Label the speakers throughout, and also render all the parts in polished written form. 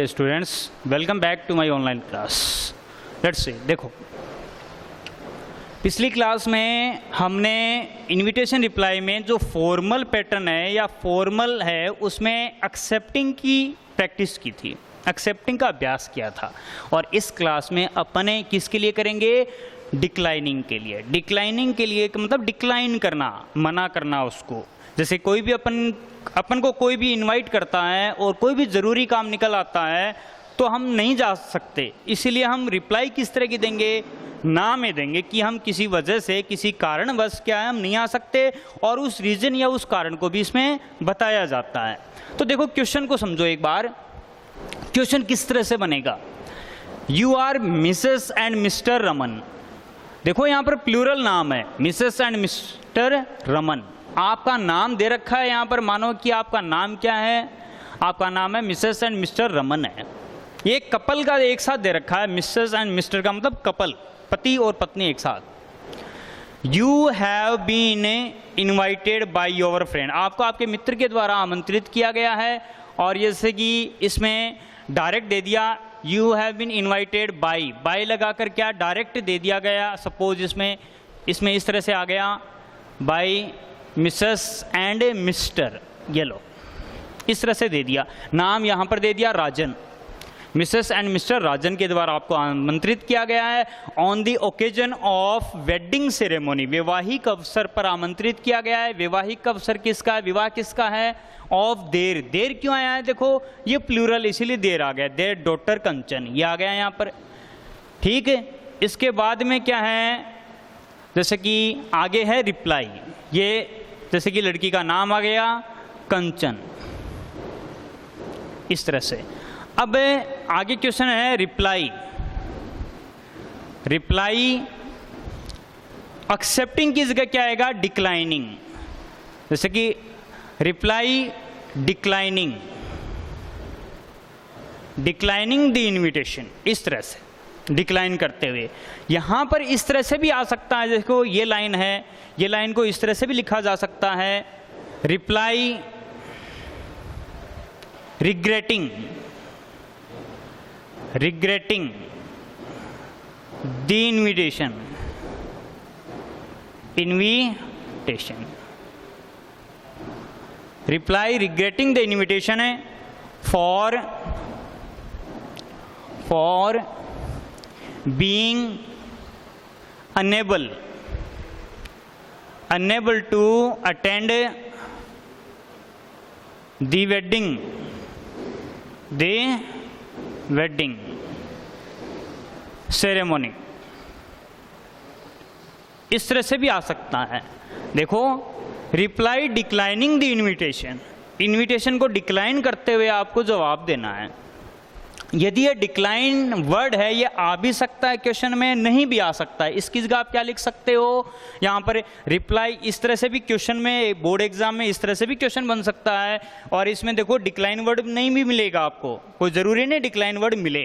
Speaker 1: Students, welcome back to my online class. Let's see, देखो पिछली class में हमने इनविटेशन रिप्लाई में जो फॉर्मल पैटर्न है या फॉर्मल है उसमें एक्सेप्टिंग की प्रैक्टिस की थी, एक्सेप्टिंग का अभ्यास किया था। और इस क्लास में अपने किसके लिए करेंगे? डिक्लाइनिंग के लिए। डिक्लाइनिंग के लिए मतलब डिक्लाइन करना, मना करना उसको। जैसे कोई भी अपन को कोई भी इनवाइट करता है और कोई भी ज़रूरी काम निकल आता है तो हम नहीं जा सकते, इसीलिए हम रिप्लाई किस तरह की देंगे? ना में देंगे कि हम किसी वजह से, किसी कारणवश क्या है, हम नहीं आ सकते, और उस रीज़न या उस कारण को भी इसमें बताया जाता है। तो देखो क्वेश्चन को समझो एक बार। क्वेश्चन किस तरह से बनेगा? You are Mrs and Mr Raman. देखो यहाँ पर प्लूरल नाम है, मिसेस एंड मिस्टर रमन। आपका नाम दे रखा है यहाँ पर, मानो कि आपका नाम क्या है? आपका नाम है मिसेस एंड मिस्टर रमन है। ये कपल का एक साथ दे रखा है, मिसेस एंड मिस्टर का मतलब कपल, पति और पत्नी एक साथ। You have been invited by your friend. आपको आपके मित्र के द्वारा आमंत्रित किया गया है, और जैसे कि इसमें डायरेक्ट दे दिया, you have been invited by लगाकर क्या डायरेक्ट दे दिया गया। सपोज इसमें इस तरह से आ गया, बाय मिसेस एंड मिस्टर, ये लो इस तरह से दे दिया। नाम यहाँ पर दे दिया राजन, मिसेस एंड मिस्टर राजन के द्वारा आपको आमंत्रित किया गया है। On the occasion of wedding ceremony, वैवाहिक अवसर पर आमंत्रित किया गया है। वैवाहिक अवसर किसका है? विवाह किसका है? ऑफ देर। देर क्यों आया है? देखो ये प्लूरल इसीलिए देर आ गया, देर डॉटर कंचन, ये आ गया यहाँ पर। ठीक है, इसके बाद में क्या है? जैसे कि आगे है रिप्लाई, ये जैसे कि लड़की का नाम आ गया कंचन, इस तरह से। अब आगे क्वेश्चन है रिप्लाई। रिप्लाई एक्सेप्टिंग की जगह क्या आएगा? डिक्लाइनिंग। जैसे कि reply declining, declining the invitation, इस तरह से डिक्लाइन करते हुए। यहां पर इस तरह से भी आ सकता है, देखो ये लाइन है, ये लाइन को इस तरह से भी लिखा जा सकता है, reply regretting, regretting the invitation, invitation. Reply regretting the invitation है for being unable to attend the wedding ceremony। इस तरह से भी आ सकता है। देखो reply declining the invitation, invitation को डिक्लाइन करते हुए आपको जवाब देना है। यदि ये डिक्लाइन वर्ड है, ये आ भी सकता है क्वेश्चन में, नहीं भी आ सकता है। इसकी जगह आप क्या लिख सकते हो? यहाँ पर रिप्लाई इस तरह से भी क्वेश्चन में, बोर्ड एग्जाम में इस तरह से भी क्वेश्चन बन सकता है। और इसमें देखो डिक्लाइन वर्ड नहीं भी मिलेगा आपको, कोई ज़रूरी नहीं डिक्लाइन वर्ड मिले।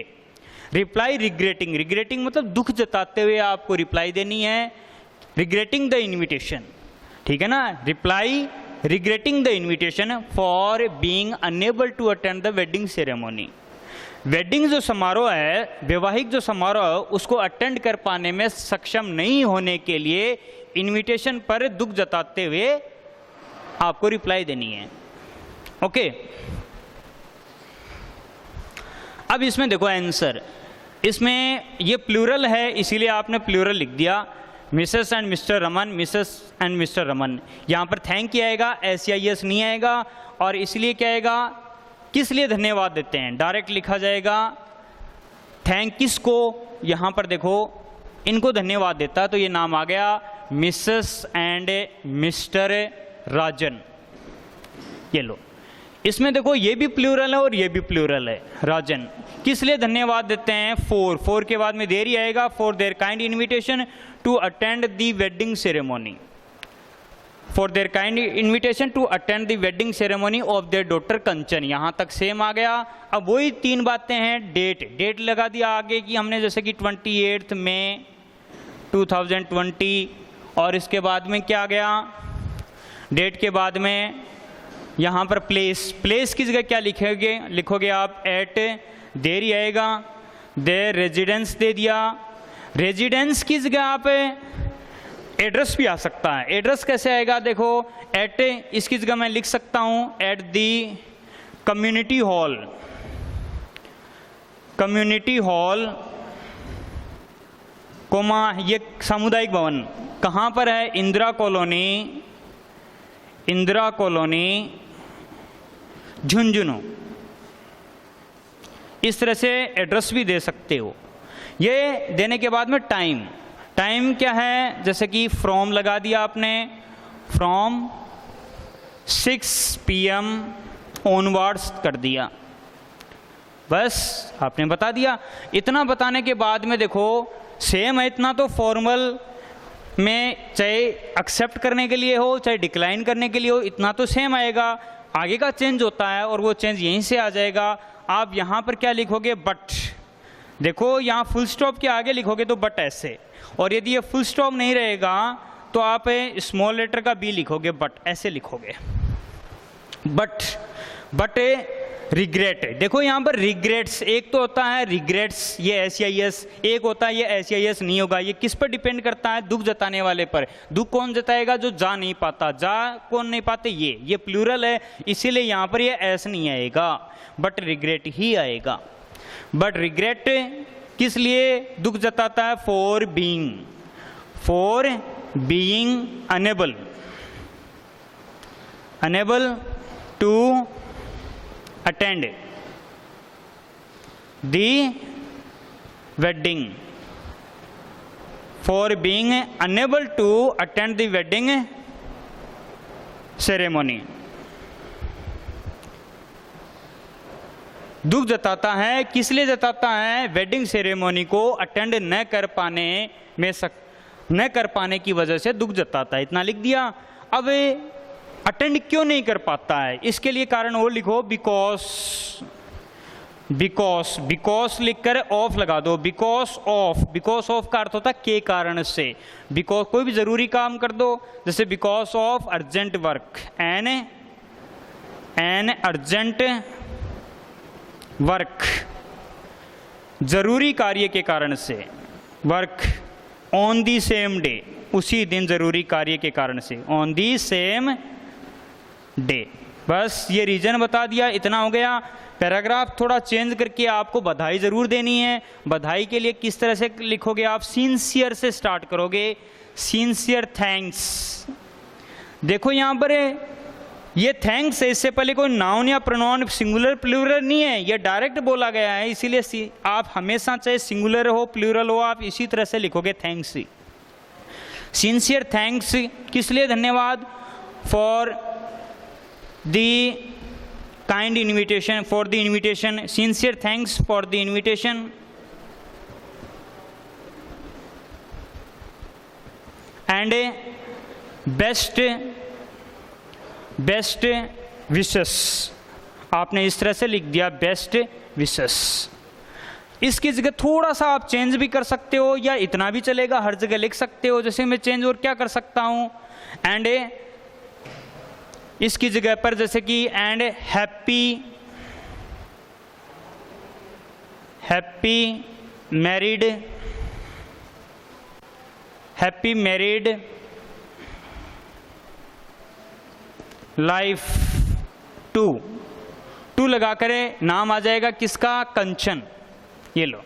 Speaker 1: रिप्लाई रिग्रेटिंग, रिग्रेटिंग मतलब दुख जताते हुए आपको रिप्लाई देनी है, रिग्रेटिंग द इन्विटेशन, ठीक है ना। Reply regretting the invitation for being unable to attend the wedding ceremony. Wedding जो समारोह है, वैवाहिक जो समारोह है, उसको अटेंड कर पाने में सक्षम नहीं होने के लिए इनविटेशन पर दुख जताते हुए आपको रिप्लाई देनी है। ओके, अब इसमें देखो आंसर, इसमें ये प्लूरल है इसीलिए आपने प्लूरल लिख दिया, Mrs and Mr Raman, Mrs and Mr Raman. यहाँ पर थैंक ही आएगा, SIS नहीं आएगा। और इसलिए क्या आएगा? किस लिए धन्यवाद देते हैं? डायरेक्ट लिखा जाएगा थैंक किसको? यहाँ पर देखो इनको धन्यवाद देता है, तो ये नाम आ गया मिसेस एंड मिस्टर राजन। ये लो, इसमें देखो ये भी प्लूरल है और ये भी प्लूरल है, राजन। किस लिए धन्यवाद देते हैं? फोर के बाद में देर ही आएगा, for their kind invitation to attend the wedding ceremony, for their kind invitation to attend the wedding ceremony of their daughter Kanchan. यहाँ तक सेम आ गया। अब वही तीन बातें हैं, डेट लगा दिया आगे की हमने, जैसे कि 28 मई 2020। और इसके बाद में क्या आ गया? डेट के बाद में यहाँ पर प्लेस की जगह क्या लिखोगे आप? एट देर ही आएगा, देर रेजिडेंस दे दिया। रेजिडेंस की जगह आप एड्रेस भी आ सकता है। एड्रेस कैसे आएगा, देखो एट, इसकी जगह मैं लिख सकता हूँ at the community hall, community hall comma, ये सामुदायिक भवन कहाँ पर है, इंदिरा कॉलोनी, इंदिरा कॉलोनी झुंझुनू। इस तरह से एड्रेस भी दे सकते हो। ये देने के बाद में टाइम, टाइम क्या है, जैसे कि फ्रॉम लगा दिया आपने, फ्रॉम 6 PM ऑनवर्ड्स कर दिया, बस आपने बता दिया। इतना बताने के बाद में देखो सेम है, इतना तो फॉर्मल में चाहे एक्सेप्ट करने के लिए हो चाहे डिक्लाइन करने के लिए हो, इतना तो सेम आएगा। आगे का चेंज होता है और वो चेंज यहीं से आ जाएगा। आप यहाँ पर क्या लिखोगे, बट, देखो यहाँ फुल स्टॉप के आगे लिखोगे तो बट ऐसे, और यदि ये फुल स्टॉप नहीं रहेगा तो आप स्मॉल लेटर का बी लिखोगे, बट ऐसे लिखोगे, बट रिग्रेट। देखो यहाँ पर रिग्रेट्स, एक तो होता है रिग्रेट्स ये SEIS, एक होता है ये SEIS नहीं होगा। ये किस पर डिपेंड करता है, दुख जताने वाले पर। दुख कौन जताएगा, जो जा नहीं पाता, जा कौन नहीं पाते, ये प्लूरल है, इसीलिए यहाँ पर ये S नहीं आएगा, बट रिग्रेट ही आएगा। बट रिग्रेट किस लिए दुख जताता है, for being unable to attend the wedding, for being unable to attend the wedding ceremony। दुख जताता है, किस लिए जताता है, वेडिंग सेरेमनी को अटेंड न कर पाने की वजह से दुख जताता है। इतना लिख दिया। अब अटेंड क्यों नहीं कर पाता है, इसके लिए कारण और लिखो, बिकॉज लिखकर ऑफ लगा दो, बिकॉज ऑफ का अर्थ होता है के कारण से। बिकॉज कोई भी जरूरी काम कर दो, जैसे because of urgent work, an urgent work, जरूरी कार्य के कारण से, work on the same day, उसी दिन जरूरी कार्य के कारण से, ऑन दी सेम डे। बस ये रीजन बता दिया, इतना हो गया। पैराग्राफ थोड़ा चेंज करके आपको बधाई ज़रूर देनी है। बधाई के लिए किस तरह से लिखोगे आप, सिंसियर से स्टार्ट करोगे, सिंसियर थैंक्स। देखो यहाँ पर ये थैंक्स है, इससे पहले कोई नाउन या प्रोनाउन सिंगुलर प्लूरल नहीं है, ये डायरेक्ट बोला गया है, इसीलिए आप हमेशा चाहे सिंगुलर हो प्लूरल हो आप इसी तरह से लिखोगे थैंक्स। सिंसियर थैंक्स किस लिए, धन्यवाद, for the kind invitation, for the invitation, sincere thanks for the invitation, and best wishes। आपने इस तरह से लिख दिया बेस्ट विशेस। इसकी जगह थोड़ा सा आप चेंज भी कर सकते हो या इतना भी चलेगा, हर जगह लिख सकते हो। जैसे मैं चेंज और क्या कर सकता हूं, एंड इसकी जगह पर जैसे कि and happy married life to लगा करे नाम आ जाएगा किसका, कंचन। ये लो,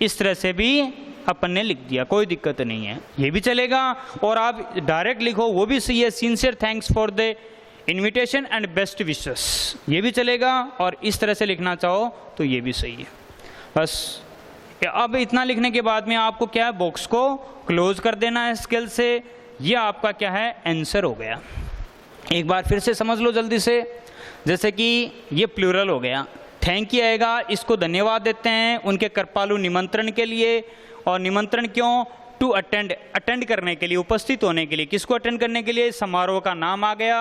Speaker 1: इस तरह से भी अपन ने लिख दिया, कोई दिक्कत नहीं है, ये भी चलेगा। और आप डायरेक्ट लिखो वो भी सही है, sincere thanks for the invitation and best wishes, ये भी चलेगा। और इस तरह से लिखना चाहो तो ये भी सही है। बस अब इतना लिखने के बाद में आपको क्या है, बॉक्स को क्लोज कर देना है स्केल से। ये आपका क्या है, आंसर हो गया। एक बार फिर से समझ लो जल्दी से। जैसे कि ये प्लूरल हो गया, थैंक यू आएगा, इसको धन्यवाद देते हैं उनके कृपालु निमंत्रण के लिए। और निमंत्रण क्यों, टू अटेंड करने के लिए, उपस्थित होने के लिए। किसको अटेंड करने के लिए, समारोह का नाम आ गया,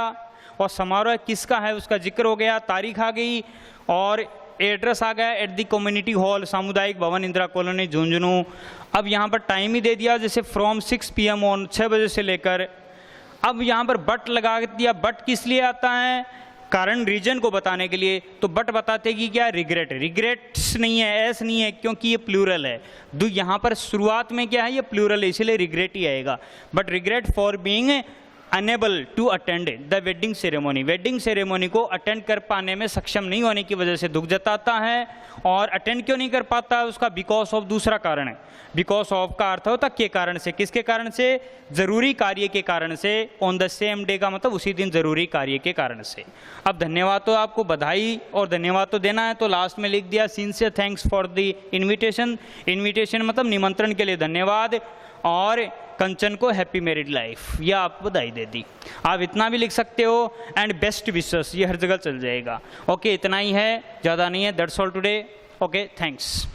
Speaker 1: और समारोह किसका है उसका जिक्र हो गया, तारीख आ गई, और एड्रेस आ गया, एट द कम्युनिटी हॉल, सामुदायिक भवन, इंदिरा कॉलोनी, झुंझुनू। अब यहाँ पर टाइम ही दे दिया, जैसे फ्रॉम 6 PM ऑन, 6 बजे से लेकर। अब यहाँ पर बट लगा दिया। बट किस लिए आता है, कारण रीजन को बताने के लिए, तो बट बताते कि क्या रिग्रेट, रिग्रेट्स नहीं है, एस नहीं है, क्योंकि ये प्लूरल है। यहाँ पर शुरुआत में क्या है, ये प्लूरल है, इसलिए रिग्रेट ही आएगा। But regret for being unable to attend the wedding ceremony, wedding ceremony को अटेंड कर पाने में सक्षम नहीं होने की वजह से दुख जताता है। और अटेंड क्यों नहीं कर पाता है उसका, बिकॉज ऑफ दूसरा कारण है। बिकॉज ऑफ का अर्थ होता के कारण से, किसके कारण से, जरूरी कार्य के कारण से। ऑन द सेम डे का मतलब उसी दिन जरूरी कार्य के कारण से। अब धन्यवाद तो आपको बधाई और धन्यवाद तो देना है, तो लास्ट में लिख दिया sincere thanks for the invitation. Invitation मतलब निमंत्रण के लिए धन्यवाद, और कंचन को हैप्पी मैरिड लाइफ, यह आप बधाई दे दी। आप इतना भी लिख सकते हो, एंड बेस्ट विशेस, ये हर जगह चल जाएगा। ओके, इतना ही है, ज़्यादा नहीं है। That's all today. Okay, thanks.